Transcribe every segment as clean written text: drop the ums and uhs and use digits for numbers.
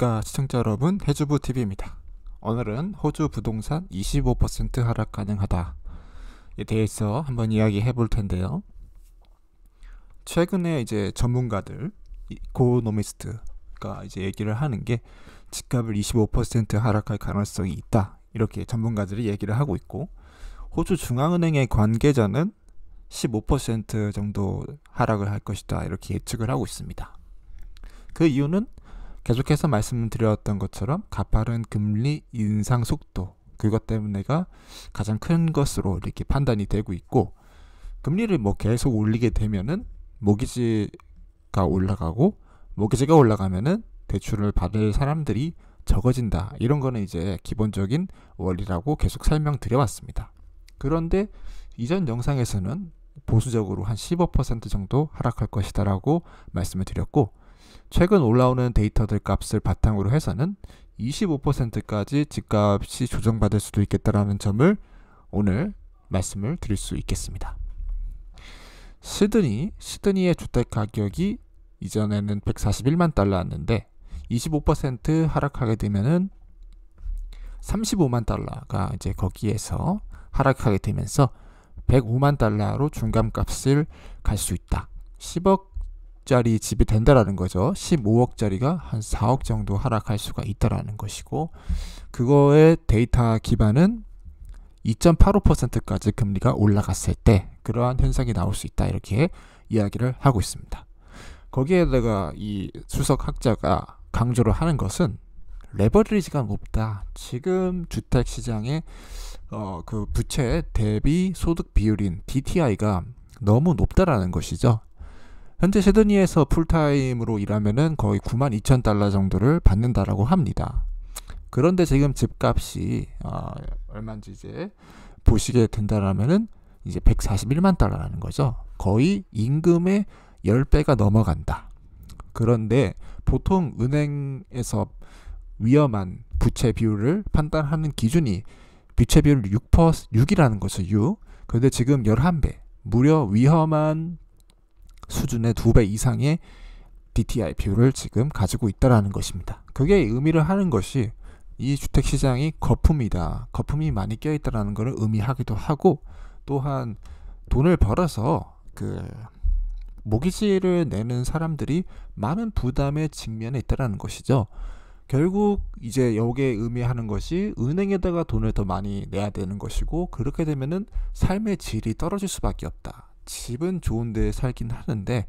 안녕하십니까 시청자 여러분, 해주부TV입니다. 오늘은 호주 부동산 25% 하락 가능하다에 대해서 한번 이야기해 볼 텐데요. 최근에 이제 전문가들, 이코노미스트가 이제 얘기를 하는 게 집값을 25% 하락할 가능성이 있다, 이렇게 전문가들이 얘기를 하고 있고, 호주 중앙은행의 관계자는 15% 정도 하락을 할 것이다, 이렇게 예측을 하고 있습니다. 그 이유는 계속해서 말씀드렸던 것처럼 가파른 금리 인상 속도, 그것 때문에가 가장 큰 것으로 이렇게 판단이 되고 있고, 금리를 계속 올리게 되면은 모기지가 올라가고, 모기지가 올라가면은 대출을 받을 사람들이 적어진다, 이런 거는 이제 기본적인 원리라고 계속 설명드려 왔습니다. 그런데 이전 영상에서는 보수적으로 한 15% 정도 하락할 것이다 라고 말씀을 드렸고, 최근 올라오는 데이터들 값을 바탕으로 해서는 25%까지 집값이 조정받을 수도 있겠다라는 점을 오늘 말씀을 드릴 수 있겠습니다. 시드니의 주택 가격이 이전에는 141만 달러였는데 25% 하락하게 되면은 35만 달러가 이제 거기에서 하락하게 되면서 105만 달러로 중간값을 갈 수 있다. 10억짜리 집이 된다라는 거죠. 15억짜리가 한 4억 정도 하락할 수가 있다라는 것이고, 그거의 데이터 기반은 2.85%까지 금리가 올라갔을 때 그러한 현상이 나올 수 있다, 이렇게 이야기를 하고 있습니다. 거기에다가 이 수석학자가 강조를 하는 것은 레버리지가 높다. 지금 주택시장의 그 부채 대비 소득 비율인 DTI가 너무 높다라는 것이죠. 현재 시드니에서 풀타임으로 일하면은 거의 92,000달러 정도를 받는다라고 합니다. 그런데 지금 집값이 얼마인지 이제 보시게 된다라면은 이제 141만 달러라는 거죠. 거의 임금의 10배가 넘어간다. 그런데 보통 은행에서 위험한 부채 비율을 판단하는 기준이 부채 비율 6이라는 거죠. 6. 그런데 지금 11배, 무려 위험한 수준의 2배 이상의 DTI 비율을 지금 가지고 있다라는 것입니다. 그게 의미를 하는 것이 이 주택시장이 거품이다, 거품이 많이 껴있다라는 것을 의미하기도 하고, 또한 돈을 벌어서 그 모기지를 내는 사람들이 많은 부담에 직면해 있다라는 것이죠. 결국 이제 여기에 의미하는 것이 은행에다가 돈을 더 많이 내야 되는 것이고, 그렇게 되면은 삶의 질이 떨어질 수밖에 없다. 집은 좋은데 살긴 하는데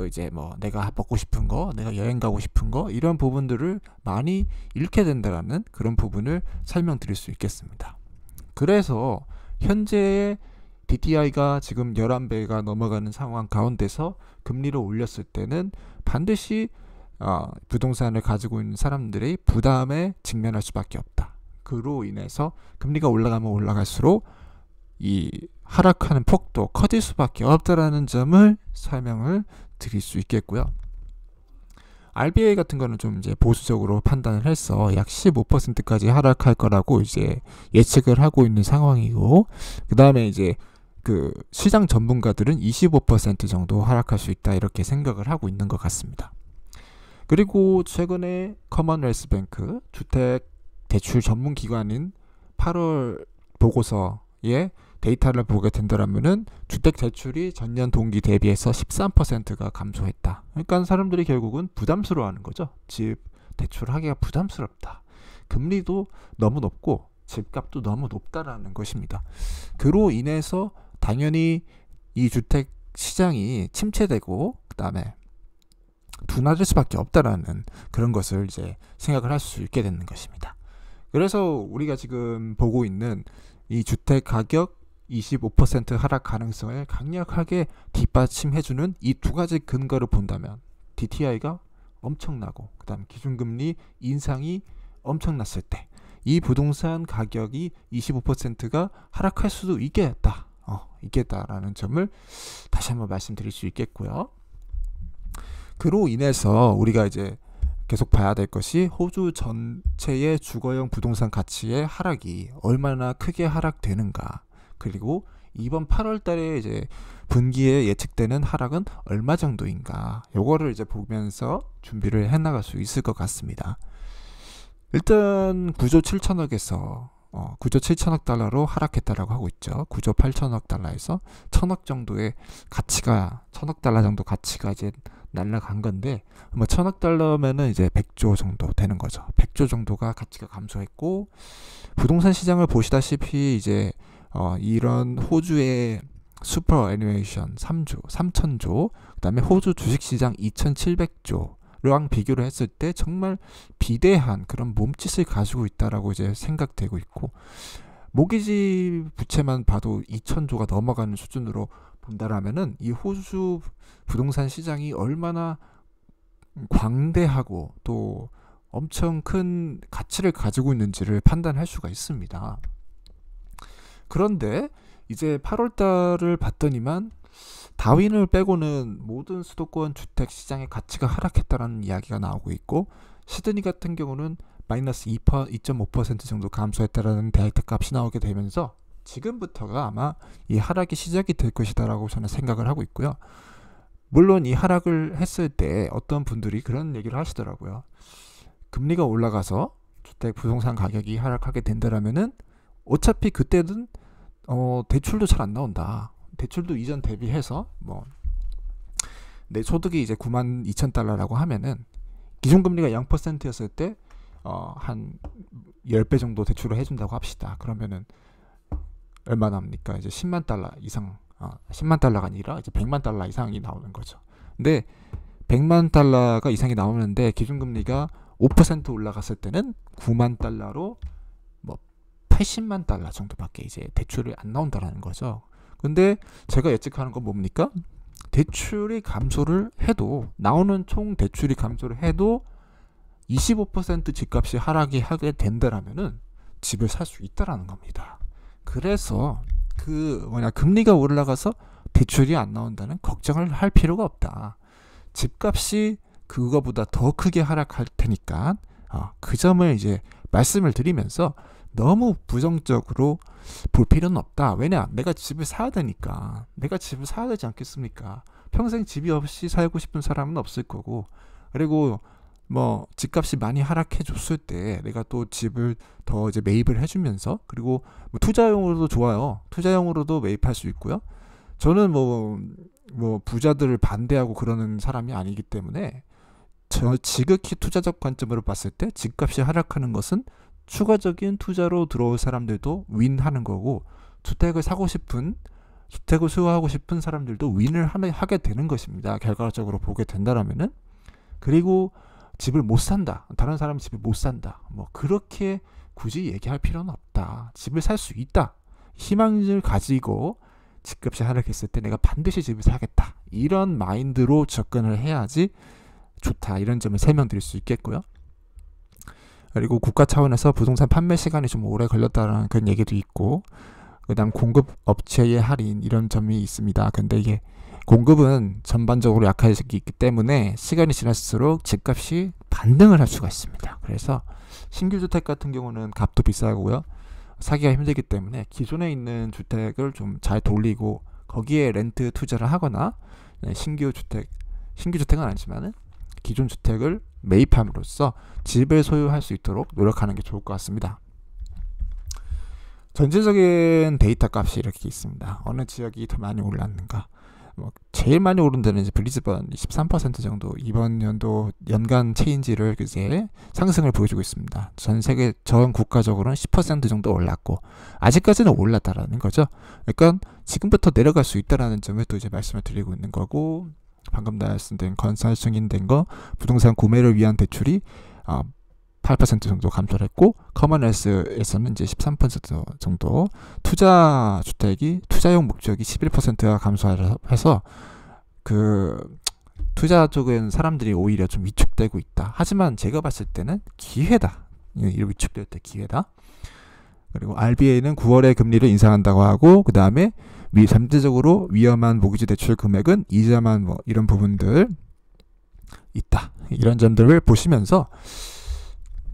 이제 내가 먹고 싶은 거, 내가 여행 가고 싶은 거, 이런 부분들을 많이 잃게 된다라는 그런 부분을 설명드릴 수 있겠습니다. 그래서 현재의 DTI가 지금 11배가 넘어가는 상황 가운데서 금리를 올렸을 때는 반드시 부동산을 가지고 있는 사람들의 부담에 직면할 수밖에 없다. 그로 인해서 금리가 올라가면 올라갈수록 이 하락하는 폭도 커질 수밖에 없다라는 점을 설명을 드릴 수 있겠고요. RBA 같은 거는 좀 이제 보수적으로 판단을 해서 약 15%까지 하락할 거라고 이제 예측을 하고 있는 상황이고, 그 다음에 이제 그 시장 전문가들은 25% 정도 하락할 수 있다, 이렇게 생각을 하고 있는 것 같습니다. 그리고 최근에 커먼웰스 뱅크 주택 대출 전문 기관인 8월 보고서에 데이터를 보게 된다면은 주택 대출이 전년 동기 대비해서 13%가 감소했다. 그러니까 사람들이 결국은 부담스러워하는 거죠. 집 대출하기가 부담스럽다. 금리도 너무 높고 집값도 너무 높다라는 것입니다. 그로 인해서 당연히 이 주택 시장이 침체되고 그다음에 둔화될 수밖에 없다라는 그런 것을 이제 생각을 할 수 있게 되는 것입니다. 그래서 우리가 지금 보고 있는 이 주택 가격 25% 하락 가능성을 강력하게 뒷받침해주는 이 두 가지 근거를 본다면 DTI가 엄청나고, 그 다음 기준금리 인상이 엄청났을 때 이 부동산 가격이 25%가 하락할 수도 있겠다라는 점을 다시 한번 말씀드릴 수 있겠고요. 그로 인해서 우리가 이제 계속 봐야 될 것이 호주 전체의 주거용 부동산 가치의 하락이 얼마나 크게 하락되는가, 그리고 이번 8월 달에 이제 분기에 예측되는 하락은 얼마 정도인가, 요거를 이제 보면서 준비를 해 나갈 수 있을 것 같습니다. 일단 9조 7천억에서 9조 7천억 달러로 하락했다라고 하고 있죠. 9조 8천억 달러에서 1,000억 정도의 가치가, 1,000억 달러 정도 가치가 이제 날라간 건데, 뭐 1,000억 달러면은 이제 100조 정도 되는 거죠. 100조 정도가 가치가 감소했고, 부동산 시장을 보시다시피 이제 이런 호주의 슈퍼 애니메이션 3천조, 그다음에 호주 주식시장 2,700조랑 비교를 했을 때 정말 비대한 그런 몸짓을 가지고 있다라고 이제 생각되고 있고, 모기지 부채만 봐도 2,000조가 넘어가는 수준으로 본다라면은 이 호주 부동산 시장이 얼마나 광대하고 또 엄청 큰 가치를 가지고 있는지를 판단할 수가 있습니다. 그런데 이제 8월 달을 봤더니만 다윈을 빼고는 모든 수도권 주택 시장의 가치가 하락했다라는 이야기가 나오고 있고, 시드니 같은 경우는 마이너스 2.5% 정도 감소했다라는 데이터 값이 나오게 되면서 지금부터가 아마 이 하락이 시작이 될 것이다라고 저는 생각을 하고 있고요. 물론 이 하락을 했을 때 어떤 분들이 그런 얘기를 하시더라고요. 금리가 올라가서 주택 부동산 가격이 하락하게 된다라면은 어차피 그때는 대출도 잘 안 나온다. 대출도 이전 대비해서 뭐 내 소득이 이제 92,000달러라고 하면은 기준금리가 0%였을 때 한 10배 정도 대출을 해준다고 합시다. 그러면은 얼마 남습니까? 이제 10만 달러 이상, 10만 달러가 아니라 이제 100만 달러 이상이 나오는 거죠. 근데 100만 달러가 이상이 나오는데 기준금리가 5% 올라갔을 때는 9만 달러로 뭐 80만 달러 정도밖에 이제 대출이 안 나온다라는 거죠. 근데 제가 예측하는 건 뭡니까? 대출이 감소를 해도, 나오는 총 대출이 감소를 해도 25% 집값이 하락이 하게 된다라면은 집을 살 수 있다라는 겁니다. 그래서 금리가 올라가서 대출이 안 나온다는 걱정을 할 필요가 없다. 집값이 그거보다 더 크게 하락할 테니까 그 점을 이제 말씀을 드리면서 너무 부정적으로 볼 필요는 없다. 왜냐? 내가 집을 사야 되니까. 내가 집을 사야 되지 않겠습니까? 평생 집이 없이 살고 싶은 사람은 없을 거고, 그리고 뭐 집값이 많이 하락해 줬을 때 내가 또 집을 더 이제 매입을 해주면서, 그리고 뭐 투자용으로도 좋아요. 투자용으로도 매입할 수 있고요. 저는 뭐 부자들을 반대하고 그러는 사람이 아니기 때문에 지극히 투자적 관점으로 봤을 때 집값이 하락하는 것은 추가적인 투자로 들어올 사람들도 윈하는 거고, 주택을 수요하고 싶은 사람들도 윈을 하게 되는 것입니다. 결과적으로 보게 된다라면은. 그리고 집을 못 산다, 다른 사람이 집을 못 산다, 뭐 그렇게 굳이 얘기할 필요는 없다. 집을 살 수 있다. 희망을 가지고 집값이 하락했을 때 내가 반드시 집을 사겠다, 이런 마인드로 접근을 해야지 좋다, 이런 점을 설명드릴 수 있겠고요. 그리고 국가 차원에서 부동산 판매 시간이 좀 오래 걸렸다는 그런 얘기도 있고, 그 다음 공급 업체의 할인, 이런 점이 있습니다. 근데 이게 공급은 전반적으로 약해지기 때문에 시간이 지날수록 집값이 반등을 할 수가 있습니다. 그래서 신규 주택 같은 경우는 값도 비싸고요, 사기가 힘들기 때문에 기존에 있는 주택을 좀 잘 돌리고 거기에 렌트 투자를 하거나, 신규 주택은 아니지만은 기존 주택을 매입함으로써 집을 소유할 수 있도록 노력하는 게 좋을 것 같습니다. 전체적인 데이터 값이 이렇게 있습니다. 어느 지역이 더 많이 올랐는가? 제일 많이 오른 데는 이제 브리즈번 23% 정도 이번 연도 연간 체인지를 이제 상승을 보여주고 있습니다. 전 국가적으로는 10% 정도 올랐고, 아직까지는 올랐다라는 거죠. 그러니까 지금부터 내려갈 수 있다라는 점을 또 이제 말씀을 드리고 있는 거고, 방금 말씀드린 건설 승인된 거 부동산 구매를 위한 대출이 8% 정도 감소를 했고, 커머널스에서는 이제 13% 정도, 투자 주택이 투자용 목적이 11%가 감소해서 그 투자 쪽은 사람들이 오히려 좀 위축되고 있다. 하지만 제가 봤을 때는 기회다. 위축될 때 기회다. 그리고 RBA는 9월에 금리를 인상한다고 하고, 그 다음에 잠재적으로 위험한 모기지 대출 금액은 이자만 뭐 이런 부분들 있다. 이런 점들을 보시면서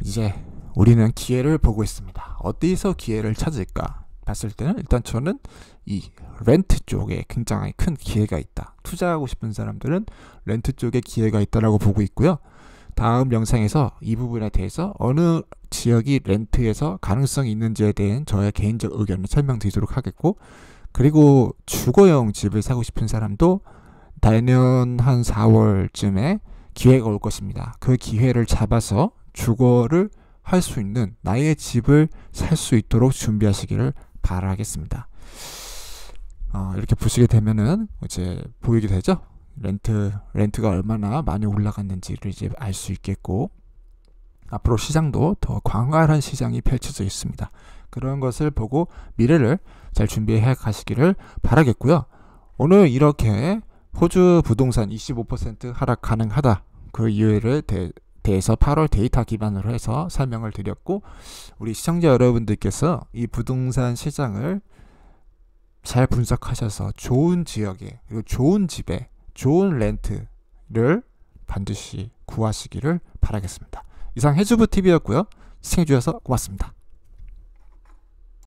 이제 우리는 기회를 보고 있습니다. 어디서 기회를 찾을까? 봤을 때는 일단 저는 이 렌트 쪽에 굉장히 큰 기회가 있다. 투자하고 싶은 사람들은 렌트 쪽에 기회가 있다라고 보고 있고요. 다음 영상에서 이 부분에 대해서 어느 지역이 렌트에서 가능성이 있는지에 대한 저의 개인적 의견을 설명드리도록 하겠고, 그리고 주거용 집을 사고 싶은 사람도 내년 한 4월쯤에 기회가 올 것입니다. 그 기회를 잡아서 주거를 할 수 있는 나의 집을 살 수 있도록 준비하시기를 바라겠습니다. 이렇게 보시게 되면은 이제 보이게 되죠. 렌트가 얼마나 많이 올라갔는지를 이제 알 수 있겠고, 앞으로 시장도 더 광활한 시장이 펼쳐져 있습니다. 그런 것을 보고 미래를 잘 준비해 가시기를 바라겠고요. 오늘 이렇게 호주 부동산 25% 하락 가능하다, 그 이유를 대해서 8월 데이터 기반으로 해서 설명을 드렸고, 우리 시청자 여러분들께서 이 부동산 시장을 잘 분석하셔서 좋은 지역에, 그리고 좋은 집에 좋은 렌트를 반드시 구하시기를 바라겠습니다. 이상 해주부TV였고요. 시청해주셔서 고맙습니다.